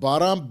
$12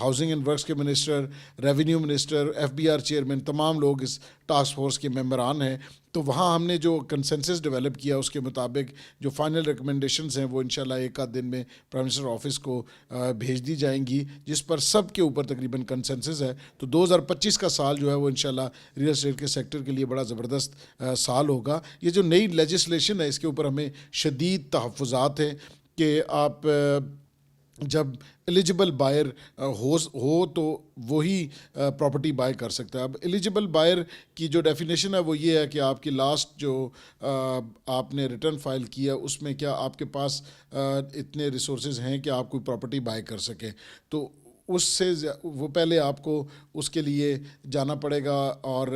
housing and works کے minister, revenue minister, F B R chairman, تمام لوگ اس task force کے ممبران ہیں. تو وہاں ہم نے جو کنسنسس ڈیولپ کیا اس کے مطابق جو فائنل ریکمنڈیشنز ہیں وہ انشاءاللہ ایک آدھ دن میں پرائم منسٹر آفس کو بھیج دی جائیں گی، جس پر سب کے اوپر تقریباً کنسنسس ہے. تو 2025 کا سال جو ہے وہ انشاءاللہ ریئل اسٹیٹ کے سیکٹر کے لیے بڑا زبردست سال ہوگا. یہ جو نئی لیجسلیشن ہے اس کے اوپر ہمیں شدید تحفظات ہیں کہ آپ جب ایلیجبل بائر ہو تو وہی پراپرٹی بائی کر سکتا ہے. اب ایلیجبل بائر کی جو ڈیفینیشن ہے وہ یہ ہے کہ آپ کی لاسٹ جو آپ نے ریٹرن فائل کیا اس میں کیا آپ کے پاس اتنے ریسورسز ہیں کہ آپ کوئی پراپرٹی بائی کر سکیں. تو اس سے وہ پہلے آپ کو اس کے لیے جانا پڑے گا اور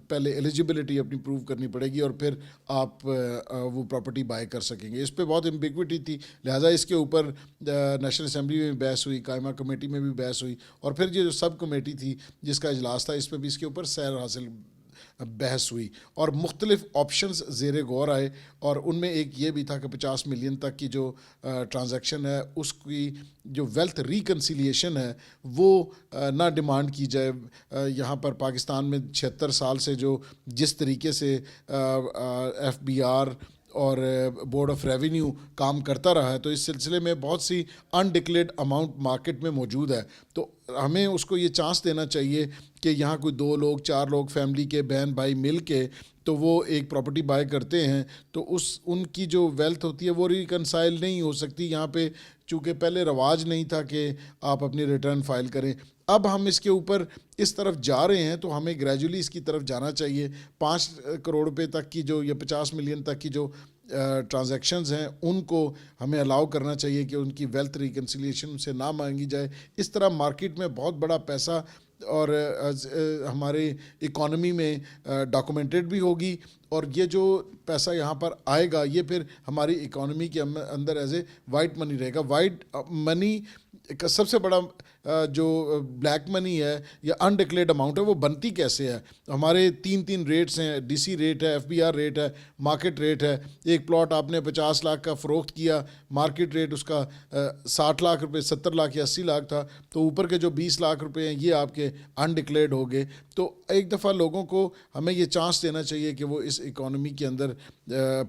پہلے ایلیجبلٹی اپنی پروو کرنی پڑے گی اور پھر آپ وہ پراپرٹی بائی کر سکیں گے. اس پہ بہت امبیگوٹی تھی، لہٰذا اس کے اوپر نیشنل اسمبلی میں بھی بحث ہوئی، قائمہ کمیٹی میں بھی بحث ہوئی، اور پھر یہ جو سب کمیٹی تھی جس کا اجلاس تھا اس پہ بھی اس کے اوپر سیر حاصل بحث ہوئی اور مختلف آپشنز زیر غور آئے. اور ان میں ایک یہ بھی تھا کہ 50 ملین تک کی جو ٹرانزیکشن ہے اس کی جو ویلتھ ریکنسیلیشن ہے وہ نہ ڈیمانڈ کی جائے. یہاں پر پاکستان میں 76 سال سے جو جس طریقے سے ایف بی آر اور بورڈ آف ریونیو کام کرتا رہا ہے تو اس سلسلے میں بہت سی انڈکلیئرڈ اماؤنٹ مارکیٹ میں موجود ہے. تو ہمیں اس کو یہ چانس دینا چاہیے کہ یہاں کوئی 2 لوگ 4 لوگ فیملی کے بہن بھائی مل کے تو وہ ایک پراپرٹی بائی کرتے ہیں تو ان کی جو ویلتھ ہوتی ہے وہ ریکنسائل نہیں ہو سکتی. یہاں پہ چونکہ پہلے رواج نہیں تھا کہ آپ اپنی ریٹرن فائل کریں، اب ہم اس کے اوپر اس طرف جا رہے ہیں تو ہمیں گریجولی اس کی طرف جانا چاہیے. 5 کروڑ روپے تک کی جو یا 50 ملین تک کی جو ٹرانزیکشنز ہیں ان کو ہمیں الاؤ کرنا چاہیے کہ ان کی ویلتھ ریکنسیلیشن سے نہ مانگی جائے. اس طرح مارکیٹ میں بہت بڑا پیسہ اور ہمارے اکانومی میں ڈاکومنٹڈ بھی ہوگی، اور یہ جو پیسہ یہاں پر آئے گا یہ پھر ہماری اکانومی کے اندر ایز اے وائٹ منی رہے گا. وائٹ منی کا سب سے بڑا جو بلیک منی ہے یا انڈکلیئرڈ اماؤنٹ ہے وہ بنتی کیسے ہے. ہمارے 3 ریٹس ہیں، ڈی سی ریٹ ہے، ایف بی آر ریٹ ہے، مارکیٹ ریٹ ہے. ایک پلاٹ آپ نے 50 لاکھ کا فروخت کیا، مارکیٹ ریٹ اس کا 60 لاکھ روپے، 70 لاکھ یا 80 لاکھ تھا، تو اوپر کے جو 20 لاکھ روپے ہیں یہ آپ کے انڈکلیئرڈ ہو گئے. تو ایک دفعہ لوگوں کو ہمیں یہ چانس دینا چاہیے کہ وہ اس اکانومی کے اندر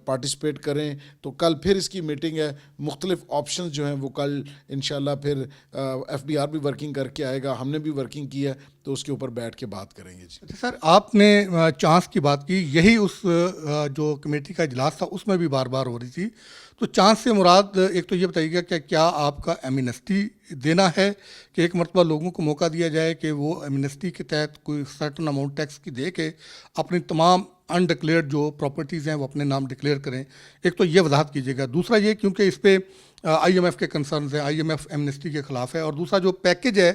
پارٹیسپیٹ کریں. تو کل پھر اس کی میٹنگ ہے، مختلف آپشنز جو ہیں وہ کل انشاءاللہ پھر ایف بی آر بھی ورکنگ کر کے آئے گا، ہم نے بھی ورکنگ کی ہے تو اس کے اوپر بیٹھ کے بات کریں گے. جی سر، آپ نے چانس کی بات کی، یہی اس جو کمیٹی کا اجلاس تھا اس میں بھی بار بار ہو رہی تھی. تو چانس سے مراد ایک تو یہ بتائیے گا کہ کیا آپ کا ایمنسٹی دینا ہے کہ ایک مرتبہ لوگوں کو موقع دیا جائے کہ وہ ایمنسٹی کے تحت کوئی سرٹن اماؤنٹ ٹیکس کی دے کے اپنی تمام انڈکلیئرڈ جو پراپرٹیز ہیں وہ اپنے نام ڈکلیئر کریں. ایک تو یہ وضاحت کیجیے گا. دوسرا یہ کیونکہ اس پہ آئی ایم ایف کے کنسرنز ہیں، آئی ایم ایف ایمنسٹی کے خلاف ہے، اور دوسرا جو پیکیج ہے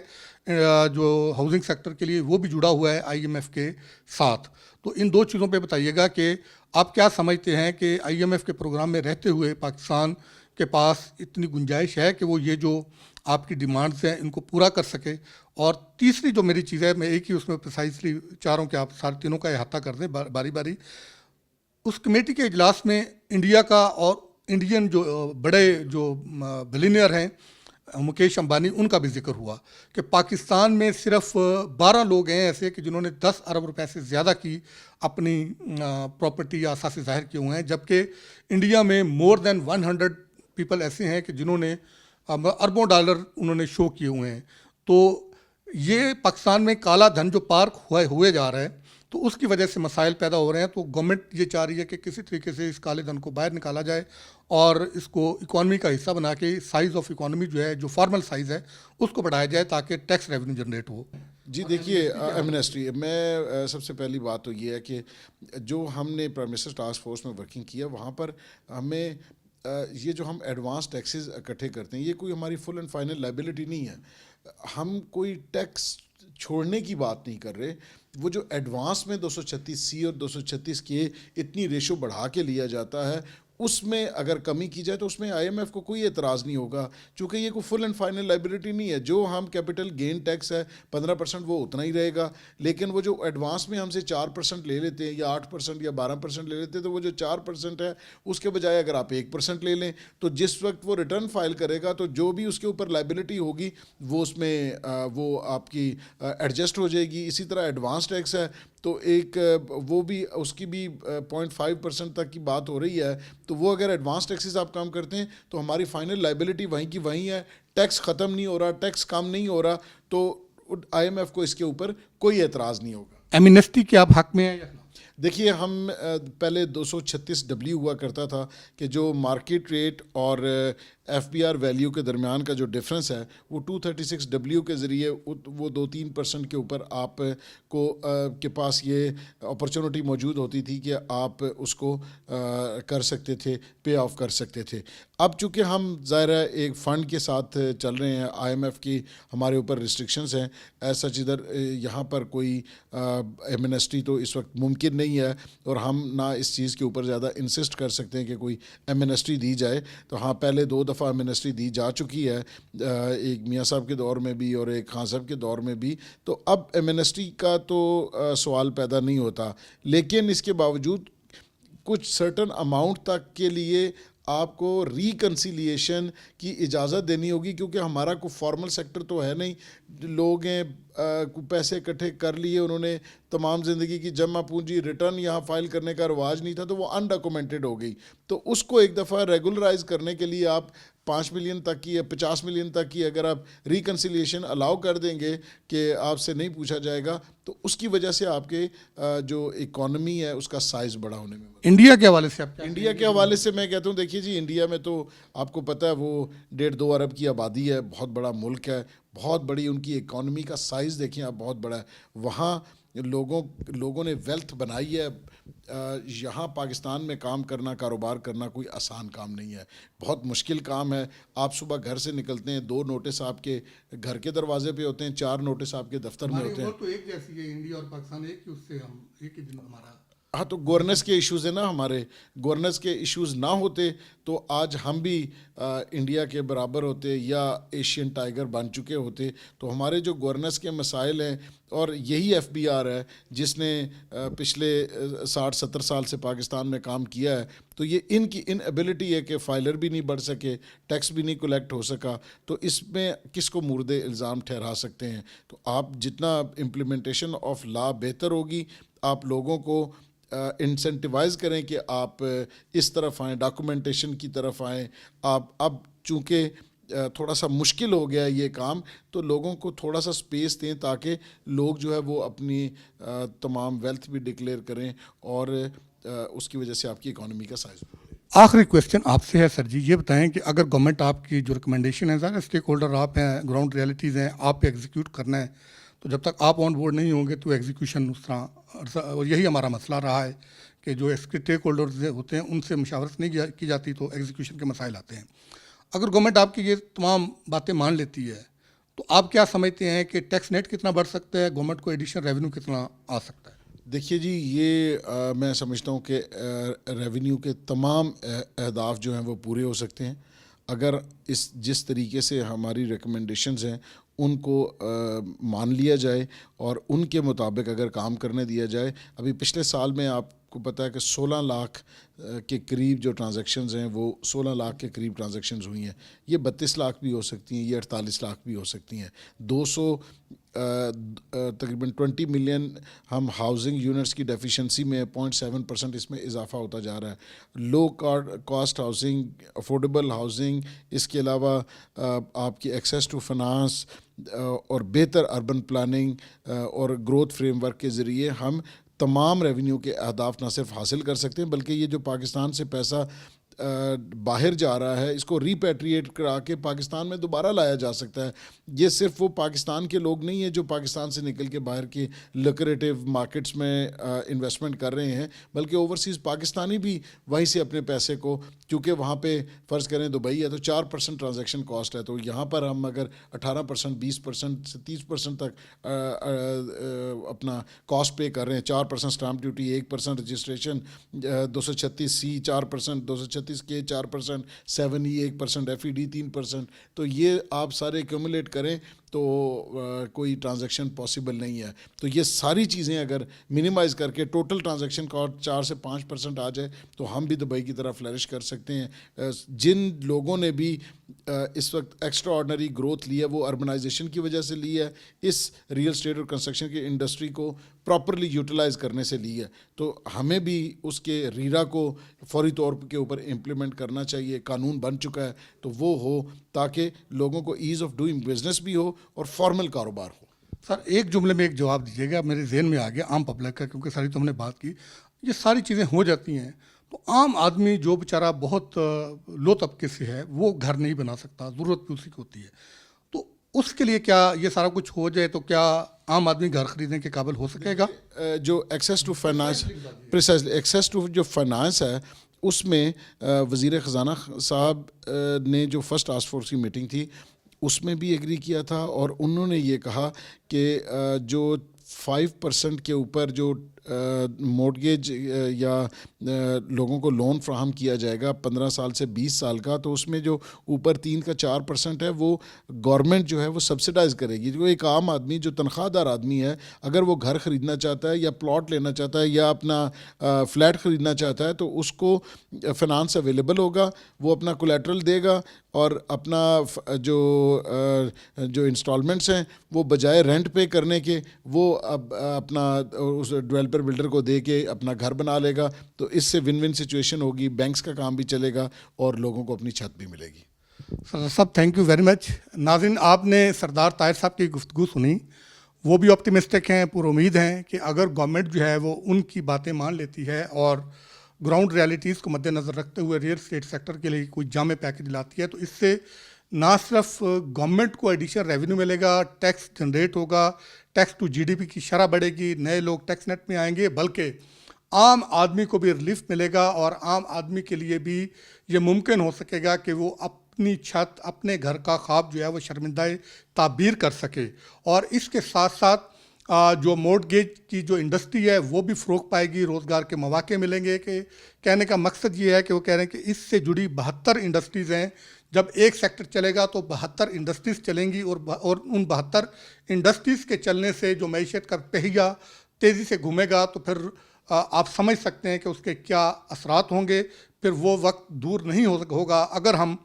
جو ہاؤسنگ سیکٹر کے لیے وہ بھی جڑا ہوا ہے آئی ایم ایف کے ساتھ. تو ان 2 چیزوں پہ بتائیے گا کہ آپ کیا سمجھتے ہیں کہ آئی ایم ایف کے پروگرام میں رہتے ہوئے پاکستان کے پاس اتنی گنجائش ہے کہ وہ یہ جو آپ کی ڈیمانڈز ہیں ان کو پورا کر سکے. اور تیسری جو میری چیز ہے، میں ایک ہی اس میں پریسائزلی چاہ رہا ہوں کہ آپ سارے تینوں کا احاطہ کر دیں باری باری. اس کمیٹی کے اجلاس میں انڈیا کا اور انڈین جو بڑے جو بلینئر ہیں مکیش امبانی، ان کا بھی ذکر ہوا کہ پاکستان میں صرف 12 لوگ ہیں ایسے کہ جنہوں نے 10 ارب روپے سے زیادہ کی اپنی پراپرٹی یا اثاثے ظاہر کیے ہوئے ہیں، جبکہ انڈیا میں مور دین 100 پیپل ایسے ہیں کہ جنہوں نے اربوں ڈالر انہوں نے شو کیے ہوئے ہیں. تو یہ پاکستان میں کالا دھن جو پارک ہوئے جا رہا ہے تو اس کی وجہ سے مسائل پیدا ہو رہے ہیں. تو گورنمنٹ یہ چاہ رہی ہے کہ کسی طریقے سے اس کالے دھن کو باہر نکالا جائے اور اس کو اکانومی کا حصہ بنا کے سائز آف اکانومی جو ہے، جو فارمل سائز ہے، اس کو بڑھایا جائے تاکہ ٹیکس ریونیو جنریٹ ہو. جی دیکھیے ایمنسٹری میں سب سے پہلی بات تو یہ ہے کہ جو ہم نے پرائم منسٹر ٹاسک فورس میں ورکنگ کیا وہاں پر ہمیں یہ جو ہم ایڈوانس ٹیکسز اکٹھے کرتے ہیں یہ کوئی ہماری فل اینڈ فائنل لائبلٹی نہیں ہے. ہم کوئی ٹیکس چھوڑنے کی بات نہیں کر رہے. وہ جو ایڈوانس میں 236C اور 236K اتنی ریشو بڑھا کے لیا جاتا ہے اس میں اگر کمی کی جائے تو اس میں آئی ایم ایف کو کوئی اعتراض نہیں ہوگا، چونکہ یہ کوئی فل اینڈ فائنل لائبلٹی نہیں ہے. جو ہم کیپٹل گین ٹیکس ہے 15% وہ اتنا ہی رہے گا، لیکن وہ جو ایڈوانس میں ہم سے 4% لے لیتے ہیں یا 8% یا 12% لے لیتے ہیں، تو وہ جو 4% ہے اس کے بجائے اگر آپ 1% لے لیں تو جس وقت وہ ریٹرن فائل کرے گا تو جو بھی اس کے اوپر لائبلٹی ہوگی وہ اس میں وہ آپ کی ایڈجسٹ ہو جائے گی. اسی طرح ایڈوانس ٹیکس ہے تو ایک وہ بھی اس کی بھی 0.5% تک کی بات ہو رہی ہے، تو وہ اگر ایڈوانس ٹیکسز آپ کام کرتے ہیں تو ہماری فائنل لائبلٹی وہیں کی وہیں ہے، ٹیکس ختم نہیں ہو رہا، ٹیکس کم نہیں ہو رہا، تو آئی ایم ایف کو اس کے اوپر کوئی اعتراض نہیں ہوگا. ایمنیسٹی کے آپ حق میں ہیں یا نہ؟ دیکھیے ہم پہلے 236W ہوا کرتا تھا کہ جو مارکیٹ ریٹ اور ایف بی آر ویلیو کے درمیان کا جو ڈفرنس ہے وہ 236W کے ذریعے وہ 2-3% کے اوپر آپ کو کے پاس یہ اپرچونٹی موجود ہوتی تھی کہ آپ اس کو کر سکتے تھے، پے آف کر سکتے تھے. اب چونکہ ہم ظاہر ہے ایک فنڈ کے ساتھ چل رہے ہیں، آئی ایم ایف کی ہمارے اوپر ریسٹرکشنز ہیں، ایسا ادھر یہاں پر کوئی ایمنیسٹی تو اس وقت ممکن نہیں ہے، اور ہم نہ اس چیز کے اوپر زیادہ انسسٹ کر سکتے ہیں کہ کوئی ایمنیسٹی دی جائے. تو ہاں پہلے 2 دفعہ ایمنیسٹی دی جا چکی ہے، ایک میاں صاحب کے دور میں بھی اور ایک خان صاحب کے دور میں بھی، تو اب ایمنیسٹی کا تو سوال پیدا نہیں ہوتا. لیکن اس کے باوجود کچھ سرٹن اماؤنٹ تک کے لیے آپ کو ریکنسیلیشن کی اجازت دینی ہوگی، کیونکہ ہمارا کوئی فارمل سیکٹر تو ہے نہیں. لوگ ہیں پیسے اکٹھے کر لیے انہوں نے، تمام زندگی کی جمع پونجی، ریٹرن یہاں فائل کرنے کا رواج نہیں تھا تو وہ انڈاکومنٹڈ ہو گئی. تو اس کو ایک دفعہ ریگولرائز کرنے کے لیے آپ 5 ملین تک کی یا 50 ملین تک کی اگر آپ ریکنسیلیشن الاؤ کر دیں گے کہ آپ سے نہیں پوچھا جائے گا، تو اس کی وجہ سے آپ کے جو اکانومی ہے اس کا سائز بڑا ہونے میں. انڈیا کے حوالے سے آپ کیا؟ انڈیا کے حوالے سے میں کہتا ہوں، دیکھیے جی انڈیا میں تو آپ کو پتہ ہے وہ 1.5-2 ارب کی آبادی ہے، بہت بڑا ملک ہے، بہت بڑی ان کی اکانومی کا سائز دیکھیں آپ، بہت بڑا ہے. وہاں لوگوں نے ویلتھ بنائی ہے. یہاں پاکستان میں کام کرنا، کاروبار کرنا کوئی آسان کام نہیں ہے، بہت مشکل کام ہے. آپ صبح گھر سے نکلتے ہیں، 2 نوٹس آپ کے گھر کے دروازے پہ ہوتے ہیں، 4 نوٹس آپ کے دفتر میں ہوتے ہیں. تو ایک جیسی ہے انڈیا اور پاکستان، ایک ہی، اس سے ہم ایک ہی دن ہمارا. ہاں تو گورننس کے ایشوز ہیں نا، ہمارے گورننس کے ایشوز نہ ہوتے تو آج ہم بھی انڈیا کے برابر ہوتے یا ایشین ٹائیگر بن چکے ہوتے. تو ہمارے جو گورننس کے مسائل ہیں، اور یہی ایف بی آر ہے جس نے پچھلے 60-70 سال سے پاکستان میں کام کیا ہے، تو یہ ان کی ایبلٹی ہے کہ فائلر بھی نہیں بڑھ سکے، ٹیکس بھی نہیں کلیکٹ ہو سکا. تو اس میں کس کو مورد الزام ٹھہرا سکتے ہیں؟ تو آپ جتنا امپلیمنٹیشن آف لا بہتر ہوگی، آپ لوگوں کو انسینٹیوائز کریں کہ آپ اس طرف آئیں، ڈاکومنٹیشن کی طرف آئیں. آپ اب چونکہ تھوڑا سا مشکل ہو گیا یہ کام، تو لوگوں کو تھوڑا سا سپیس دیں تاکہ لوگ جو ہے وہ اپنی تمام ویلتھ بھی ڈکلیئر کریں، اور اس کی وجہ سے آپ کی اکانومی کا سائز. آخری کویسچن آپ سے ہے سر جی، یہ بتائیں کہ اگر گورنمنٹ آپ کی جو ریکمنڈیشن ہے، ظاہر اسٹیک ہولڈر آپ ہیں، گراؤنڈ ریئلٹیز ہیں، آپ پہ ایگزیکیوٹ کرنا ہے، تو جب تک آپ آن بورڈ نہیں ہوں گے تو ایگزیکیوشن اس طرح، اور یہی ہمارا مسئلہ رہا ہے کہ جو اسٹیک ہولڈرز ہوتے ہیں ان سے مشاورت نہیں کی جاتی تو ایگزیکیوشن کے مسائل آتے ہیں. اگر گورنمنٹ آپ کی یہ تمام باتیں مان لیتی ہے تو آپ کیا سمجھتے ہیں کہ ٹیکس نیٹ کتنا بڑھ سکتا ہے، گورنمنٹ کو ایڈیشنل ریونیو کتنا آ سکتا ہے؟ دیکھیے جی، یہ میں سمجھتا ہوں کہ ریونیو کے تمام اہداف جو ہیں وہ پورے ہو سکتے ہیں اگر جس طریقے سے ہماری ریکمنڈیشنز ہیں ان کو مان لیا جائے اور ان کے مطابق اگر کام کرنے دیا جائے. ابھی پچھلے سال میں آپ کو پتہ ہے کہ 16 لاکھ کے قریب جو ٹرانزیکشنز ہیں وہ 16 لاکھ کے قریب ٹرانزیکشنز ہوئی ہیں. یہ 32 لاکھ بھی ہو سکتی ہیں، یہ 48 لاکھ بھی ہو سکتی ہیں. 200 تقریباً 20 ملین ہم ہاؤسنگ یونٹس کی ڈیفیشنسی میں 0.7% اس میں اضافہ ہوتا جا رہا ہے. Low cost housing, affordable housing, اس کے علاوہ آپ کی ایکسیس ٹو فنانس اور بہتر اربن پلاننگ اور گروتھ فریم ورک کے ذریعے ہم تمام ریونیو کے اہداف نہ صرف حاصل کر سکتے ہیں بلکہ یہ جو پاکستان سے پیسہ باہر جا رہا ہے اس کو ریپیٹریٹ کرا کے پاکستان میں دوبارہ لایا جا سکتا ہے. یہ صرف وہ پاکستان کے لوگ نہیں ہیں جو پاکستان سے نکل کے باہر کی لکریٹو مارکیٹس میں انویسٹمنٹ کر رہے ہیں، بلکہ اوورسیز پاکستانی بھی وہیں سے اپنے پیسے کو، کیونکہ وہاں پہ فرض کریں دبئی ہے تو 4% ٹرانزیکشن کاسٹ ہے، تو یہاں پر ہم اگر 18%، 20% سے 30% تک اپنا کاسٹ پے کر رہے ہیں، 4% stamp duty, 1% registration, 236C 4%، 36K 4%, 7E 1%, FED 3%. تو یہ آپ سارے ایکومولیٹ کریں تو کوئی ٹرانزیکشن پاسبل نہیں ہے. تو یہ ساری چیزیں اگر منیمائز کر کے ٹوٹل ٹرانزیکشن کاسٹ 4 سے 5% آ جائے تو ہم بھی دبئی کی طرح فلرش کر سکتے ہیں. جن لوگوں نے بھی اس وقت ایکسٹرا آرڈنری گروتھ لی ہے وہ اربنائزیشن کی وجہ سے لی ہے, اس ریئل اسٹیٹ اور کنسٹرکشن کی انڈسٹری کو پراپرلی یوٹیلائز کرنے سے لی ہے. تو ہمیں بھی اس کے ریرا کو فوری طور کے اوپر امپلیمنٹ کرنا چاہیے. قانون بن چکا ہے تو وہ ہو تاکہ لوگوں کو ایز آف ڈوئنگ بزنس بھی ہو اور فارمل کاروبار ہو. سر ایک جملے میں ایک جواب دیجیے گا, میرے ذہن میں آ گیا عام پبلک کا, کیونکہ ساری تو ہم نے بات کی, یہ ساری چیزیں ہو جاتی ہیں تو عام آدمی جو بیچارہ بہت لو طبقے سے ہے وہ گھر نہیں بنا سکتا, ضرورت بھی اسی کی ہوتی ہے. تو اس کے لیے کیا یہ سارا کچھ ہو جائے تو کیا عام آدمی گھر خریدنے کے قابل ہو سکے گا؟ جو access to finance, precisely access to جو فائنانس ہے اس میں وزیر خزانہ صاحب نے جو فرسٹ ٹاسک فورس کی میٹنگ تھی اس میں بھی ایگری کیا تھا, اور انہوں نے یہ کہا کہ جو 5% کے اوپر جو مورگیج یا لوگوں کو لون فراہم کیا جائے گا 15 سال سے 20 سال کا, تو اس میں جو اوپر 3 کا 4% ہے وہ گورنمنٹ جو ہے وہ سبسڈائز کرے گی. جو ایک عام آدمی جو تنخواہ دار آدمی ہے اگر وہ گھر خریدنا چاہتا ہے یا پلاٹ لینا چاہتا ہے یا اپنا فلیٹ خریدنا چاہتا ہے تو اس کو فنانس اویلیبل ہوگا, وہ اپنا کولیٹرل دے گا اور اپنا جو انسٹالمنٹس ہیں وہ بجائے رینٹ پے کرنے کے وہ اپنا اس ڈیولپر بلڈر کو دے کے اپنا گھر بنا لے گا. تو اس سے ون ون سچویشن ہوگی, بینکس کا کام بھی چلے گا اور لوگوں کو اپنی چھت بھی ملے گی. سر صاحب تھینک یو ویری مچ. ناظرین آپ نے سردار طاہر صاحب کی گفتگو سنی, وہ بھی آپٹیمسٹک ہیں, پر امید ہیں کہ اگر گورنمنٹ جو ہے وہ ان کی باتیں مان لیتی ہے اور گراؤنڈ ریالٹیز کو مد نظر رکھتے ہوئے ریئل اسٹیٹ سیکٹر کے لیے کوئی جامع پیکج لاتی ہے تو اس سے نہ صرف گورنمنٹ کو ایڈیشنل ریونیو ملے گا, ٹیکس جنریٹ ہوگا, tax to G D P کی شرح بڑھے گی, نئے لوگ ٹیکس نیٹ میں آئیں گے, بلکہ عام آدمی کو بھی ریلیف ملے گا اور عام آدمی کے لیے بھی یہ ممکن ہو سکے گا کہ وہ اپنی چھت, اپنے گھر کا خواب جو ہے وہ شرمندہ تعبیر کر سکے. اور اس کے ساتھ ساتھ جو مورٹگیج کی جو انڈسٹری ہے وہ بھی فروغ پائے گی, روزگار کے مواقع ملیں گے. کہ کہنے کا مقصد یہ ہے کہ وہ کہہ رہے ہیں کہ اس سے جڑی 72 انڈسٹریز ہیں, جب ایک سیکٹر چلے گا تو 72 انڈسٹریز چلیں گی اور ان 72 انڈسٹریز کے چلنے سے جو معیشت کا پہیہ تیزی سے گھومے گا تو پھر آپ سمجھ سکتے ہیں کہ اس کے کیا اثرات ہوں گے. پھر وہ وقت دور نہیں ہوگا اگر ہم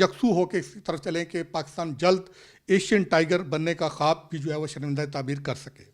یکسو ہو کے اسی طرف چلیں کہ پاکستان جلد ایشین ٹائیگر بننے کا خواب بھی جو ہے وہ شرمندہ تعبیر کر سکے.